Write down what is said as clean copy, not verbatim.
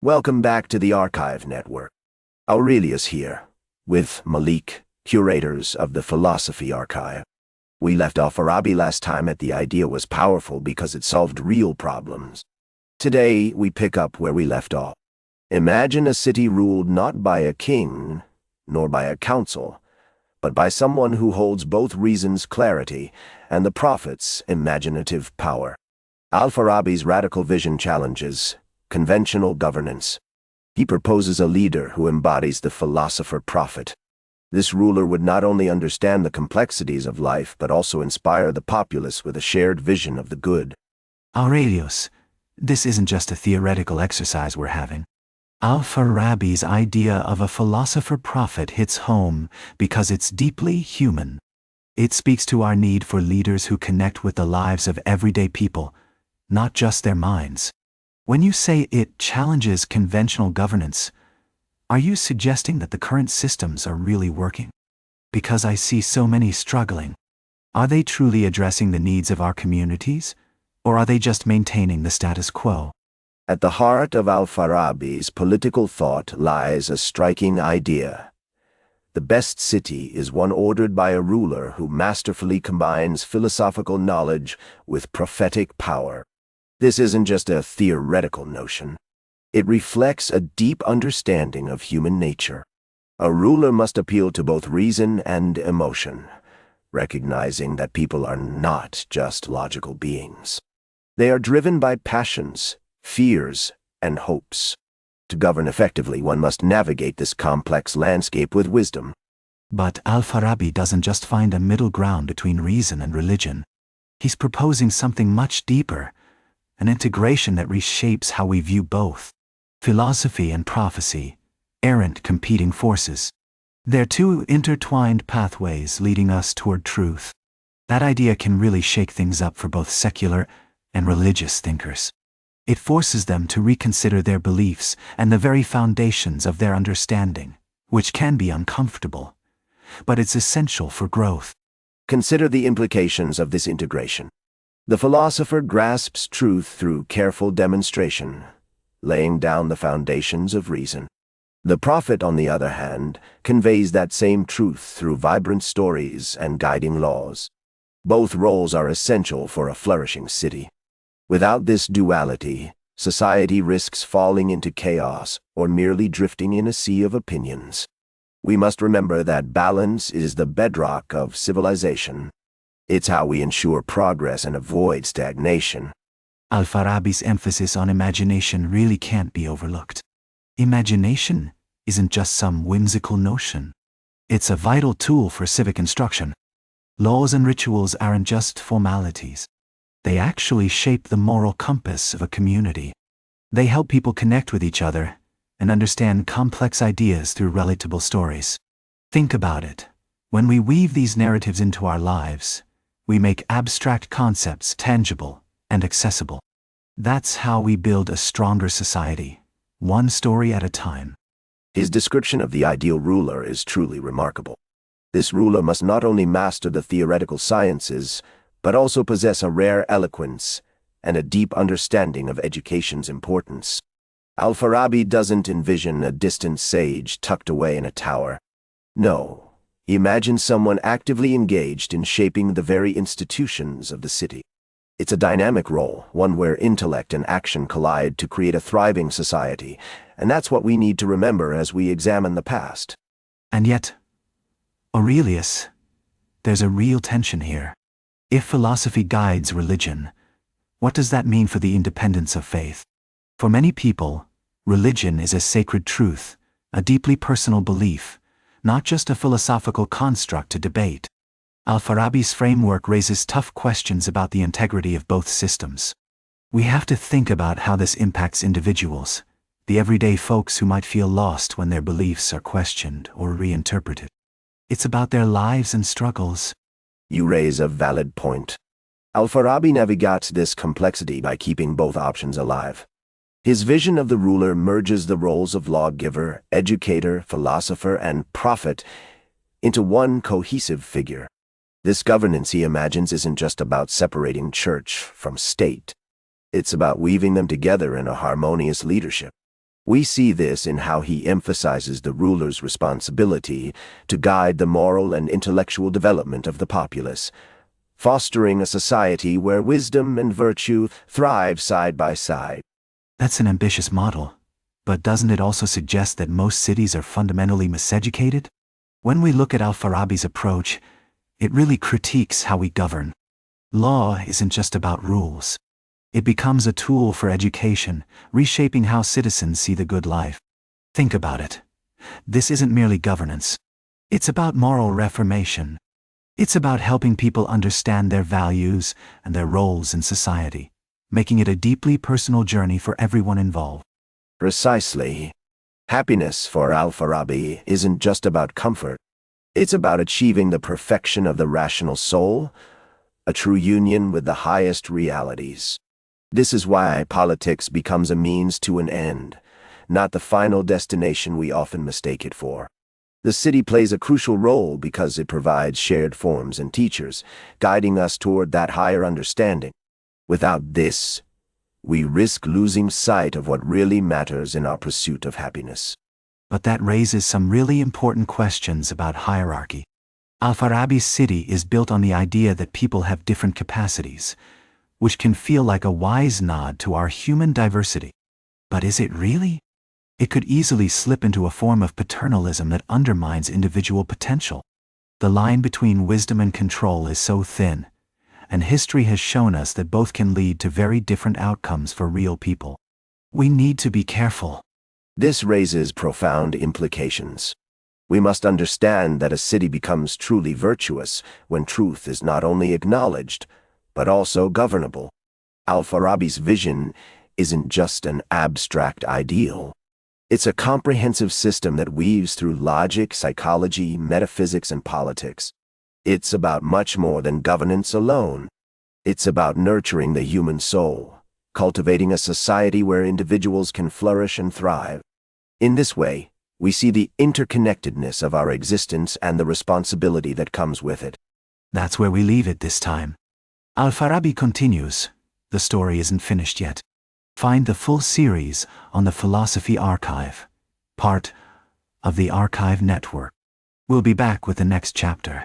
Welcome back to the Archive Network. Aurelius here, with Malik, curators of the Philosophy Archive. We left Al-Farabi last time at the idea was powerful because it solved real problems. Today, we pick up where we left off. Imagine a city ruled not by a king, nor by a council, but by someone who holds both reason's clarity and the prophet's imaginative power. Al-Farabi's radical vision challenges conventional governance. He proposes a leader who embodies the Philosopher-Prophet. This ruler would not only understand the complexities of life but also inspire the populace with a shared vision of the good. Aurelius, this isn't just a theoretical exercise we're having. Al-Farabi's idea of a philosopher-prophet hits home because it's deeply human. It speaks to our need for leaders who connect with the lives of everyday people, not just their minds. When you say it challenges conventional governance, are you suggesting that the current systems are really working? Because I see so many struggling. Are they truly addressing the needs of our communities, or are they just maintaining the status quo? At the heart of Al-Farabi's political thought lies a striking idea. The best city is one ordered by a ruler who masterfully combines philosophical knowledge with prophetic power. This isn't just a theoretical notion. It reflects a deep understanding of human nature. A ruler must appeal to both reason and emotion, recognizing that people are not just logical beings. They are driven by passions, fears, and hopes. To govern effectively, one must navigate this complex landscape with wisdom. But Al-Farabi doesn't just find a middle ground between reason and religion. He's proposing something much deeper, an integration that reshapes how we view both. Philosophy and prophecy, errant competing forces. They're two intertwined pathways leading us toward truth. That idea can really shake things up for both secular and religious thinkers. It forces them to reconsider their beliefs and the very foundations of their understanding, which can be uncomfortable, but it's essential for growth. Consider the implications of this integration. The philosopher grasps truth through careful demonstration, laying down the foundations of reason. The prophet, on the other hand, conveys that same truth through vibrant stories and guiding laws. Both roles are essential for a flourishing city. Without this duality, society risks falling into chaos or merely drifting in a sea of opinions. We must remember that balance is the bedrock of civilization. It's how we ensure progress and avoid stagnation. Al-Farabi's emphasis on imagination really can't be overlooked. Imagination isn't just some whimsical notion. It's a vital tool for civic instruction. Laws and rituals aren't just formalities. They actually shape the moral compass of a community. They help people connect with each other and understand complex ideas through relatable stories. Think about it. When we weave these narratives into our lives, we make abstract concepts tangible and accessible. That's how we build a stronger society, one story at a time. His description of the ideal ruler is truly remarkable. This ruler must not only master the theoretical sciences, but also possess a rare eloquence and a deep understanding of education's importance. Al-Farabi doesn't envision a distant sage tucked away in a tower. No, he imagines someone actively engaged in shaping the very institutions of the city. It's a dynamic role, one where intellect and action collide to create a thriving society, and that's what we need to remember as we examine the past. And yet, Aurelius, there's a real tension here. If philosophy guides religion, what does that mean for the independence of faith? For many people, religion is a sacred truth, a deeply personal belief, not just a philosophical construct to debate. Al-Farabi's framework raises tough questions about the integrity of both systems. We have to think about how this impacts individuals, the everyday folks who might feel lost when their beliefs are questioned or reinterpreted. It's about their lives and struggles. You raise a valid point. Al-Farabi navigates this complexity by keeping both options alive. His vision of the ruler merges the roles of lawgiver, educator, philosopher, and prophet into one cohesive figure. This governance, he imagines, isn't just about separating church from state. It's about weaving them together in a harmonious leadership. We see this in how he emphasizes the ruler's responsibility to guide the moral and intellectual development of the populace, fostering a society where wisdom and virtue thrive side by side. That's an ambitious model, but doesn't it also suggest that most cities are fundamentally miseducated? When we look at Al-Farabi's approach, it really critiques how we govern. Law isn't just about rules. It becomes a tool for education, reshaping how citizens see the good life. Think about it. This isn't merely governance. It's about moral reformation. It's about helping people understand their values and their roles in society, making it a deeply personal journey for everyone involved. Precisely. Happiness for Al-Farabi isn't just about comfort. It's about achieving the perfection of the rational soul, a true union with the highest realities. This is why politics becomes a means to an end, not the final destination we often mistake it for. The city plays a crucial role because it provides shared forms and teachers, guiding us toward that higher understanding. Without this, we risk losing sight of what really matters in our pursuit of happiness. But that raises some really important questions about hierarchy. Al-Farabi's city is built on the idea that people have different capacities, which can feel like a wise nod to our human diversity. But is it really? It could easily slip into a form of paternalism that undermines individual potential. The line between wisdom and control is so thin, and history has shown us that both can lead to very different outcomes for real people. We need to be careful. This raises profound implications. We must understand that a city becomes truly virtuous when truth is not only acknowledged, but also governable. Al-Farabi's vision isn't just an abstract ideal. It's a comprehensive system that weaves through logic, psychology, metaphysics, and politics. It's about much more than governance alone. It's about nurturing the human soul, cultivating a society where individuals can flourish and thrive. In this way, we see the interconnectedness of our existence and the responsibility that comes with it. That's where we leave it this time. Al-Farabi continues. The story isn't finished yet. Find the full series on the Philosophy Archive, part of the Archive Network. We'll be back with the next chapter.